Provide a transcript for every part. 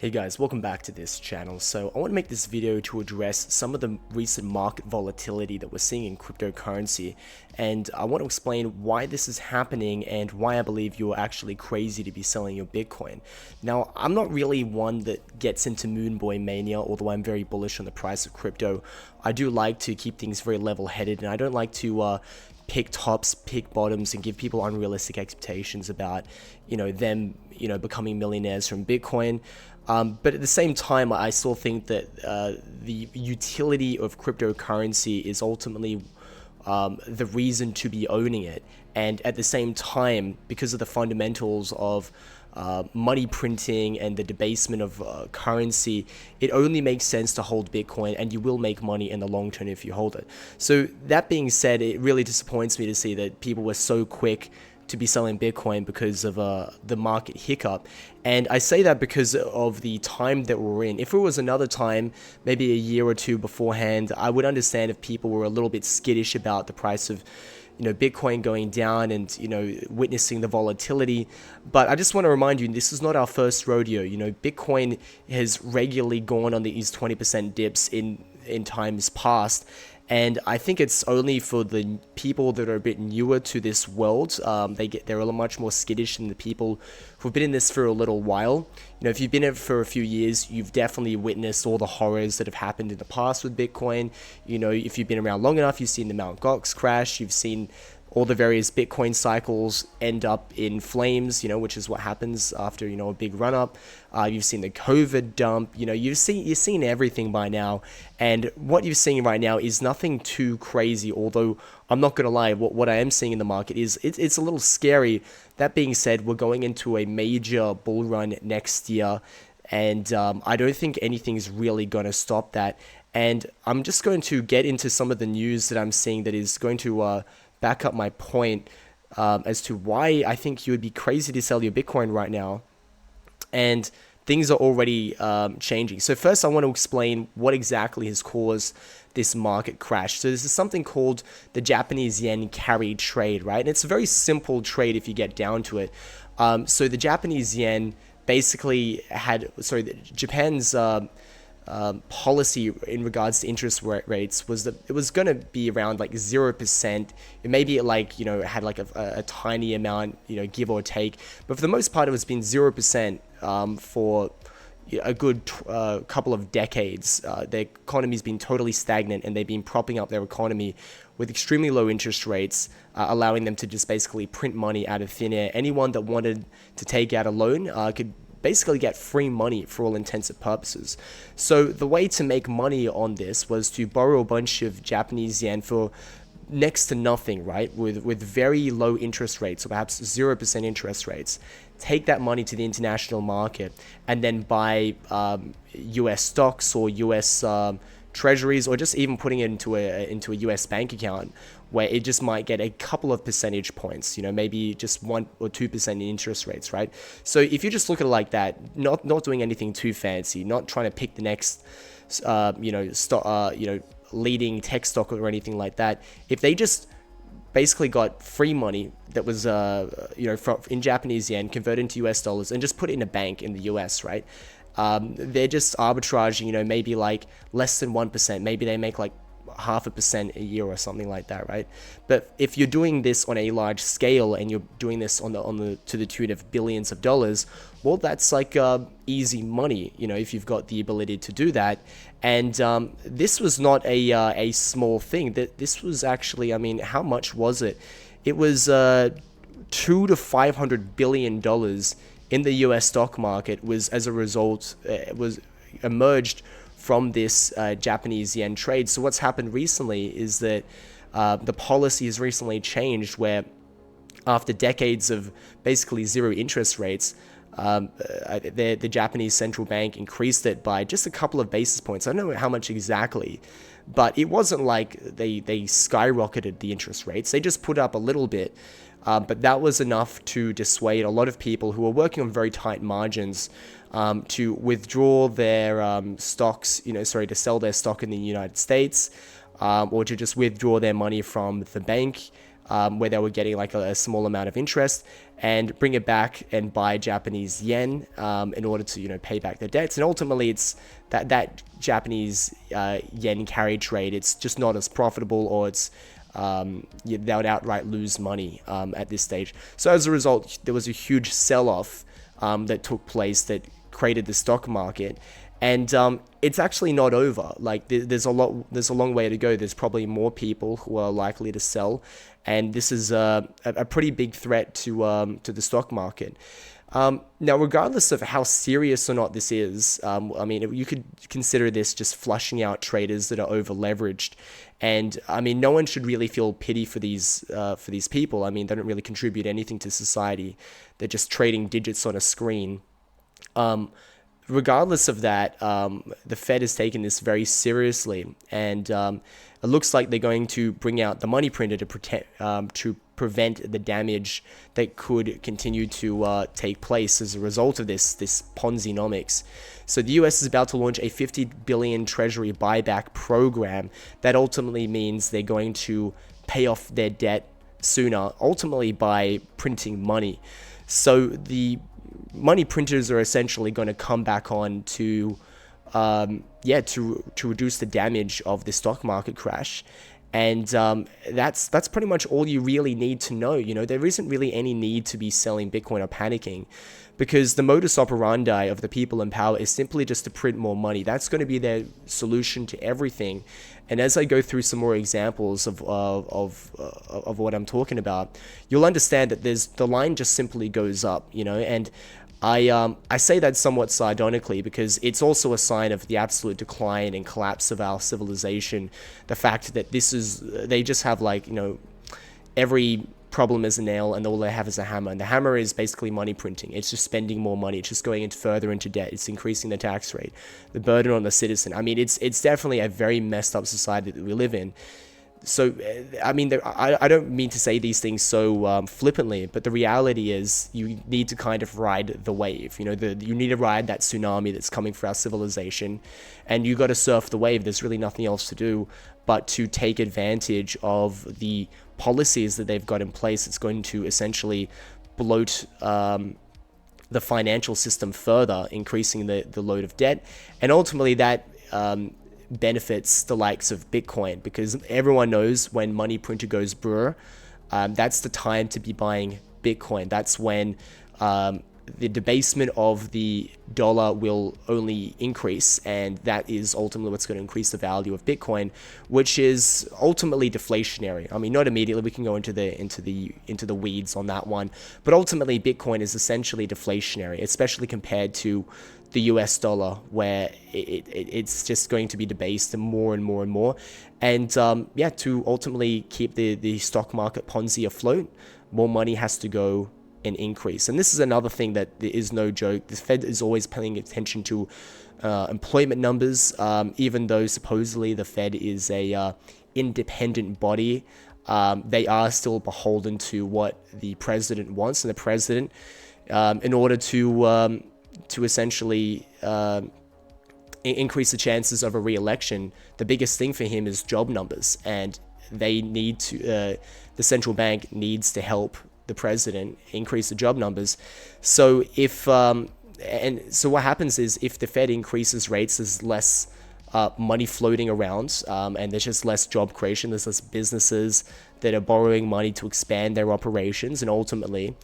Hey guys, welcome back to this channel. So I want to make this video to address some of the recent market volatility that we're seeing in cryptocurrency, and I want to explain why this is happening and why I believe you're actually crazy to be selling your Bitcoin. Now, I'm not really one that gets into moon boy mania, although I'm very bullish on the price of crypto. I do like to keep things very level-headed, and I don't like to pick tops, pick bottoms, and give people unrealistic expectations about, them, becoming millionaires from Bitcoin. But at the same time, I still think that the utility of cryptocurrency is ultimately the reason to be owning it. And at the same time, because of the fundamentals of money printing and the debasement of currency, it only makes sense to hold Bitcoin, and you will make money in the long term if you hold it. So that being said, it really disappoints me to see that people were so quick to be selling Bitcoin because of the market hiccup. And I say that because of the time that we're in. If it was another time, maybe a year or two beforehand, I would understand if people were a little bit skittish about the price of Bitcoin going down and witnessing the volatility. But I just want to remind you, this is not our first rodeo. Bitcoin has regularly gone on these 20% dips in times past. And I think it's only for the people that are a bit newer to this world. They're a much more skittish than the people who've been in this for a little while. If you've been in it for a few years, you've definitely witnessed all the horrors that have happened in the past with Bitcoin. If you've been around long enough, you've seen the Mt. Gox crash. You've seen all the various Bitcoin cycles end up in flames, which is what happens after, a big run up. You've seen the COVID dump, you've seen everything by now. And what you're seeing right now is nothing too crazy, although I'm not going to lie, what I am seeing in the market is it's a little scary. That being said, we're going into a major bull run next year, and I don't think anything's really going to stop that. And I'm just going to get into some of the news that I'm seeing that is going to back up my point as to why I think you would be crazy to sell your Bitcoin right now. And things are already changing. So first, I want to explain what exactly has caused this market crash. So this is something called the Japanese yen carry trade, right? And it's a very simple trade if you get down to it. So the Japanese yen basically Japan's policy in regards to interest rates was that it was going to be around like 0%. It maybe had like a tiny amount, give or take, but for the most part it was been 0% for a good couple of decades. Their economy's been totally stagnant, and they've been propping up their economy with extremely low interest rates, allowing them to just basically print money out of thin air. Anyone that wanted to take out a loan could basically get free money for all intents and purposes. So the way to make money on this was to borrow a bunch of Japanese yen for next to nothing, right? With very low interest rates, or perhaps 0% interest rates. Take that money to the international market and then buy US stocks or US treasuries, or just even putting it into a US bank account, where it just might get a couple of percentage points, maybe just 1 or 2% in interest rates, right? So if you just look at it like that, not doing anything too fancy, not trying to pick the next, leading tech stock or anything like that, if they just basically got free money that was, in Japanese yen, converted into US dollars, and just put it in a bank in the US, right? They're just arbitraging, maybe like less than 1%. Maybe they make like 0.5% a year or something like that, right? But if you're doing this on a large scale, and you're doing this to the tune of billions of dollars, well, that's like easy money, if you've got the ability to do that. And this was not a small thing. That this was actually, how much was it? It was $200 to $500 billion in the US stock market was, as a result, was emerged from this Japanese yen trade. So what's happened recently is that the policy has recently changed, where after decades of basically zero interest rates, the Japanese central bank increased it by just a couple of basis points. I don't know how much exactly, but it wasn't like they skyrocketed the interest rates. They just put up a little bit. But that was enough to dissuade a lot of people who are working on very tight margins to withdraw their stocks, to sell their stock in the United States, or to just withdraw their money from the bank where they were getting like a small amount of interest, and bring it back and buy Japanese yen in order to pay back their debts. And ultimately, it's that Japanese yen carry trade. It's just not as profitable, or it's they would outright lose money at this stage. So as a result, there was a huge sell-off that took place that created the stock market. And it's actually not over. Like there's a long way to go. There's probably more people who are likely to sell, and this is a pretty big threat to the stock market. Now, regardless of how serious or not this is, I mean, you could consider this just flushing out traders that are over leveraged. And I mean, no one should really feel pity for these people. I mean, they don't really contribute anything to society. They're just trading digits on a screen. Regardless of that, the Fed has taken this very seriously, and it looks like they're going to bring out the money printer to prevent the damage that could continue to take place as a result of this Ponzi-nomics. So the US is about to launch a 50 billion treasury buyback program that ultimately means they're going to pay off their debt sooner, ultimately by printing money. So the money printers are essentially going to come back on to reduce the damage of the stock market crash. And that's pretty much all you really need to know. There isn't really any need to be selling Bitcoin or panicking, because the modus operandi of the people in power is simply just to print more money. That's going to be their solution to everything. And as I go through some more examples of what I'm talking about, you'll understand that the line just simply goes up, and I say that somewhat sardonically, because it's also a sign of the absolute decline and collapse of our civilization. The fact that they just have every problem is a nail and all they have is a hammer. And the hammer is basically money printing. It's just spending more money. It's just going further into debt. It's increasing the tax rate, the burden on the citizen. I mean, it's definitely a very messed up society that we live in. So, I mean, I don't mean to say these things so flippantly, but the reality is you need to kind of ride the wave. You need to ride that tsunami that's coming for our civilization, and you got to surf the wave. There's really nothing else to do but to take advantage of the policies that they've got in place. It's going to essentially bloat the financial system further, increasing the load of debt, and ultimately that benefits the likes of Bitcoin, because everyone knows when money printer goes brr, that's the time to be buying Bitcoin. That's when the debasement of the dollar will only increase, and that is ultimately what's going to increase the value of Bitcoin, which is ultimately deflationary. I mean, not immediately. We can go into the weeds on that one, but ultimately Bitcoin is essentially deflationary, especially compared to the US dollar, where it's just going to be debased more and more and more. And to ultimately keep the stock market Ponzi afloat, more money has to go and increase. And this is another thing that is no joke. The Fed is always paying attention to employment numbers, even though supposedly the Fed is a independent body. They are still beholden to what the president wants, and the president, in order to essentially increase the chances of a re-election, the biggest thing for him is job numbers, and they need to the central bank needs to help the president increase the job numbers. So so what happens is, if the Fed increases rates, there's less money floating around, and there's just less job creation. There's less businesses that are borrowing money to expand their operations, and ultimately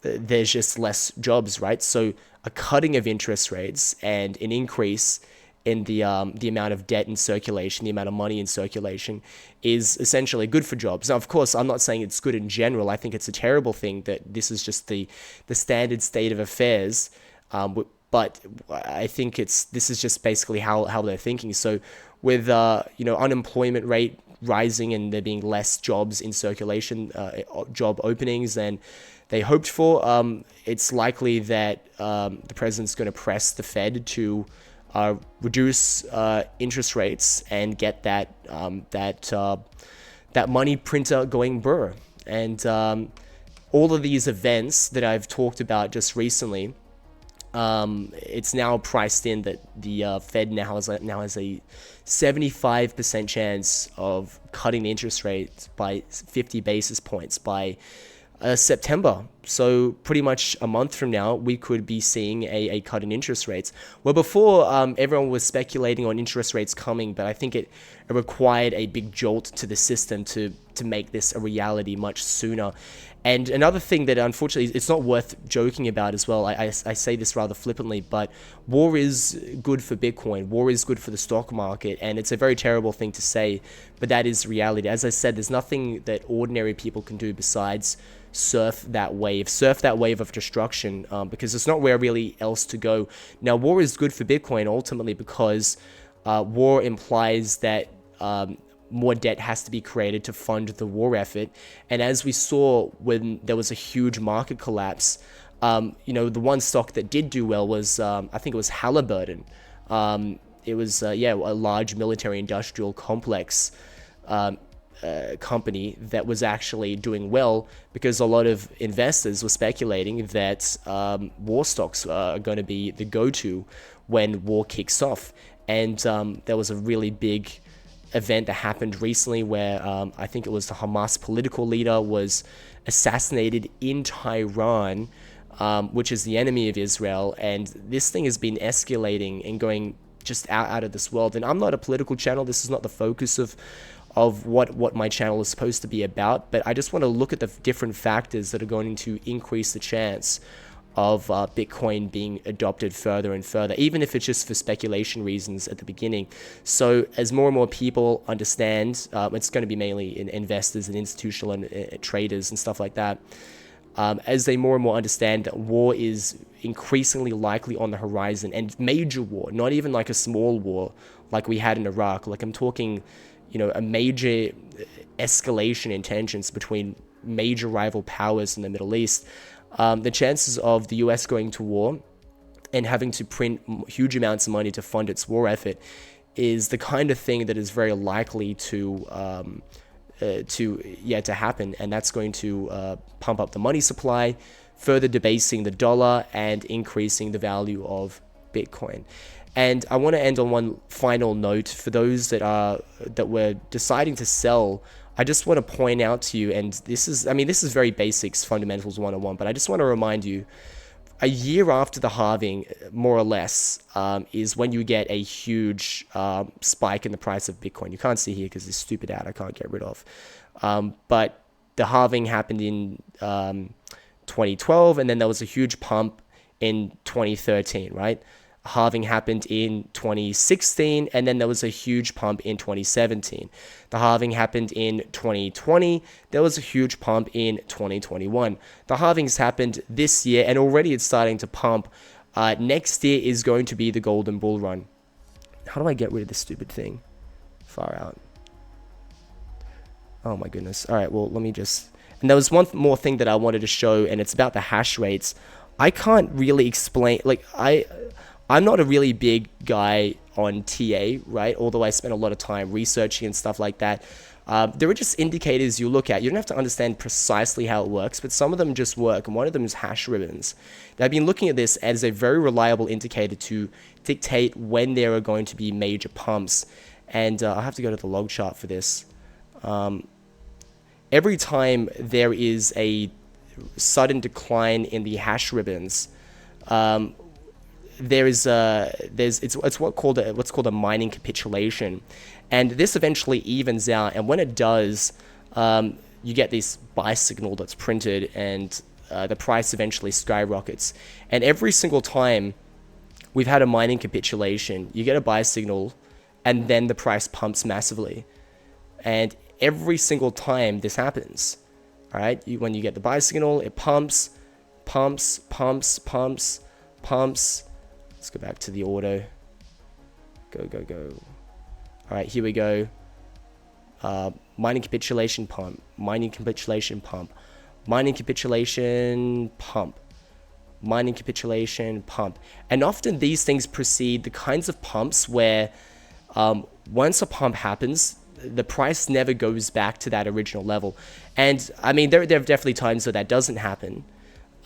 there's just less jobs, right? So a cutting of interest rates and an increase in the amount of debt in circulation, the amount of money in circulation, is essentially good for jobs. Now, of course, I'm not saying it's good in general. I think it's a terrible thing that this is just the standard state of affairs. But I think this is just basically how they're thinking. So with unemployment rate rising and there being less jobs in circulation, job openings than they hoped for, it's likely that the president's going to press the Fed to reduce interest rates and get that money printer going burr. And all of these events that I've talked about just recently It's now priced in that the Fed now has a 75% chance of cutting the interest rate by 50 basis points by September. So pretty much a month from now, we could be seeing a cut in interest rates. Well, before everyone was speculating on interest rates coming, but I think it required a big jolt to the system to make this a reality much sooner. And another thing that unfortunately it's not worth joking about as well, I say this rather flippantly, but war is good for Bitcoin, war is good for the stock market, and it's a very terrible thing to say, but that is reality. As I said, there's nothing that ordinary people can do besides surf that wave of destruction, because there's nowhere really else to go. Now, war is good for Bitcoin ultimately because war implies that more debt has to be created to fund the war effort. And as we saw when there was a huge market collapse, the one stock that did do well was, I think it was Halliburton. It was, a large military industrial complex company that was actually doing well because a lot of investors were speculating that war stocks are going to be the go-to when war kicks off. And there was a really big event that happened recently where I think it was the Hamas political leader was assassinated in Tehran, which is the enemy of Israel. And this thing has been escalating and going just out of this world. And I'm not a political channel. This is not the focus of what my channel is supposed to be about. But I just want to look at the different factors that are going to increase the chance of Bitcoin being adopted further and further, even if it's just for speculation reasons at the beginning. So as more and more people understand, it's going to be mainly investors and institutional and traders and stuff like that, as they more and more understand that war is increasingly likely on the horizon, and major war, not even like a small war like we had in Iraq. Like I'm talking, a major escalation in tensions between major rival powers in the Middle East. The chances of the US going to war and having to print huge amounts of money to fund its war effort is the kind of thing that is very likely to happen, and that's going to pump up the money supply, further debasing the dollar and increasing the value of Bitcoin. And I want to end on one final note for those that were deciding to sell. I just want to point out to you, and this is very basics, fundamentals 101, but I just want to remind you, a year after the halving, more or less, is when you get a huge spike in the price of Bitcoin. You can't see here because this stupid ad I can't get rid of. But the halving happened in 2012, and then there was a huge pump in 2013, right? Halving happened in 2016, and then there was a huge pump in 2017. The halving happened in 2020. There was a huge pump in 2021. The halvings happened this year, and already it's starting to pump. Next year is going to be the golden bull run. How do I get rid of this stupid thing? Far out. Oh my goodness. All right, well, let me just... And there was one more thing that I wanted to show, and it's about the hash rates. I can't really explain... I'm not a really big guy on TA, right? Although I spent a lot of time researching and stuff like that. There are just indicators you look at. You don't have to understand precisely how it works, but some of them just work. And one of them is hash ribbons. I've been looking at this as a very reliable indicator to dictate when there are going to be major pumps. And I'll have to go to the log chart for this. Every time there is a sudden decline in the hash ribbons, it's what's called a mining capitulation, and this eventually evens out. And when it does, you get this buy signal that's printed, and the price eventually skyrockets. And every single time we've had a mining capitulation, you get a buy signal, and then the price pumps massively. And every single time this happens, all right, when you get the buy signal, it pumps. Let's go back to the auto. Go. All right, here we go. Mining capitulation pump. Mining capitulation pump. Mining capitulation pump. Mining capitulation pump. And often these things precede the kinds of pumps where once a pump happens, the price never goes back to that original level. And I mean, there are definitely times where that doesn't happen.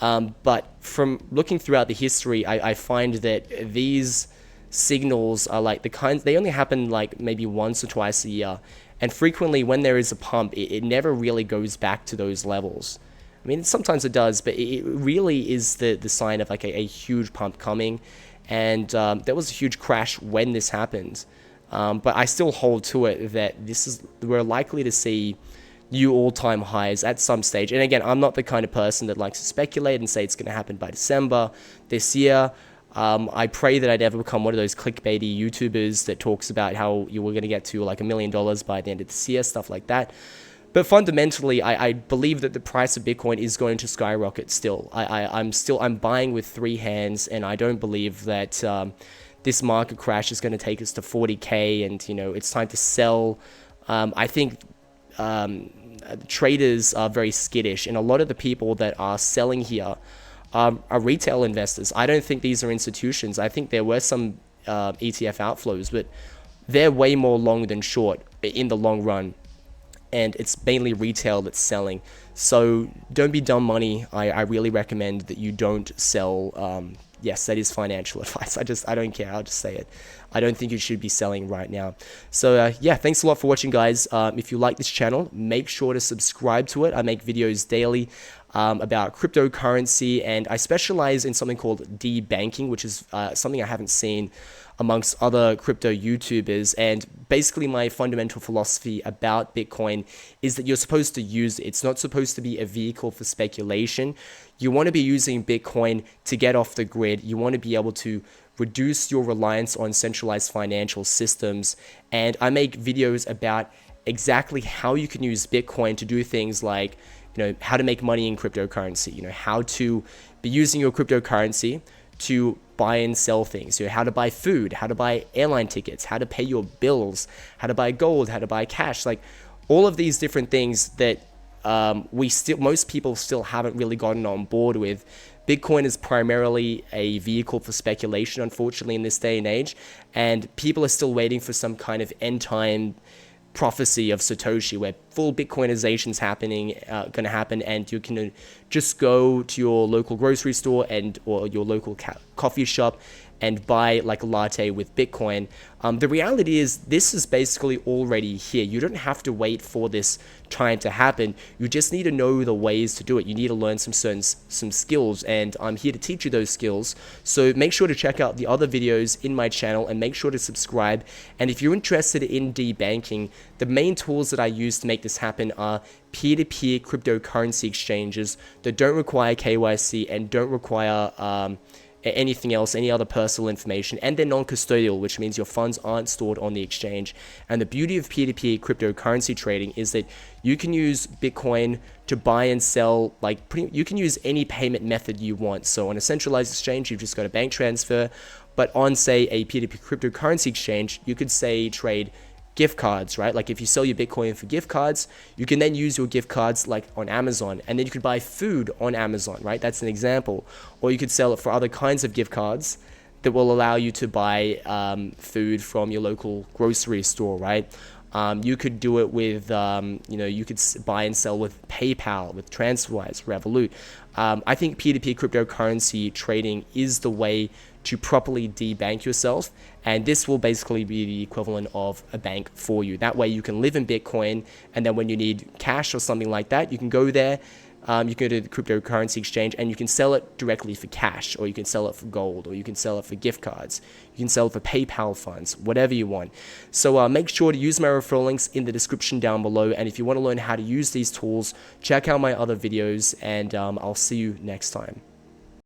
But from looking throughout the history, I find that these signals are like the kinds, they only happen like maybe once or twice a year. And frequently when there is a pump, it never really goes back to those levels. I mean, sometimes it does, but it really is the sign of like a huge pump coming. And there was a huge crash when this happened. But I still hold to it that we're likely to see new all-time highs at some stage. And again, I'm not the kind of person that likes to speculate and say it's going to happen by December this year. I pray that I'd ever become one of those clickbaity YouTubers that talks about how you were going to get to like $1 million by the end of this year, stuff like that. But fundamentally, I believe that the price of Bitcoin is going to skyrocket still. I'm buying with three hands, and I don't believe that this market crash is going to take us to 40K and, you know, it's time to sell. I think traders are very skittish, and a lot of the people that are selling here are retail investors. I don't think these are institutions. I think there were some ETF outflows, but they're way more long than short in the long run. And it's mainly retail that's selling. So don't be dumb money. I really recommend that you don't sell. Yes, that is financial advice. I don't care. I'll just say it. I don't think you should be selling right now. So yeah, thanks a lot for watching, guys. If you like this channel, make sure to subscribe to it. I make videos daily about cryptocurrency, and I specialize in something called debanking, which is something I haven't seen amongst other crypto YouTubers. And basically my fundamental philosophy about Bitcoin is that you're supposed to use it. It's not supposed to be a vehicle for speculation. You want to be using Bitcoin to get off the grid. You want to be able to reduce your reliance on centralized financial systems. And I make videos about exactly how you can use Bitcoin to do things like, you know, how to make money in cryptocurrency, you know, how to be using your cryptocurrency to buy and sell things, you know, how to buy food, how to buy airline tickets, how to pay your bills, how to buy gold, how to buy cash, like all of these different things that most people still haven't really gotten on board with. Bitcoin is primarily a vehicle for speculation, unfortunately, in this day and age, and people are still waiting for some kind of end time prophecy of Satoshi where full Bitcoinization is going to happen, and you can just go to your local grocery store or your local coffee shop and buy like a latte with Bitcoin. The reality is this is basically already here. You don't have to wait for this time to happen. You just need to know the ways to do it. You need to learn some skills, and I'm here to teach you those skills. So make sure to check out the other videos in my channel and make sure to subscribe. And if you're interested in debanking, the main tools that I use to make this happen are peer-to-peer cryptocurrency exchanges that don't require KYC and don't require anything else, any other personal information, and they're non-custodial, which means your funds aren't stored on the exchange. And the beauty of peer-to-peer cryptocurrency trading is that you can use Bitcoin to buy and sell, you can use any payment method you want. So on a centralized exchange, you've just got a bank transfer, but on, say, a peer-to-peer cryptocurrency exchange, you could, say, trade gift cards, right? Like if you sell your Bitcoin for gift cards, you can then use your gift cards like on Amazon, and then you could buy food on Amazon, right? That's an example. Or you could sell it for other kinds of gift cards that will allow you to buy food from your local grocery store, right? You could do it with, you could buy and sell with PayPal, with TransferWise, Revolut. I think peer-to-peer cryptocurrency trading is the way to properly debank yourself, and this will basically be the equivalent of a bank for you. That way you can live in Bitcoin, and then when you need cash or something like that, you can go there, you can go to the cryptocurrency exchange, and you can sell it directly for cash, or you can sell it for gold, or you can sell it for gift cards, you can sell it for PayPal funds, whatever you want. So make sure to use my referral links in the description down below, and if you want to learn how to use these tools, check out my other videos, and I'll see you next time.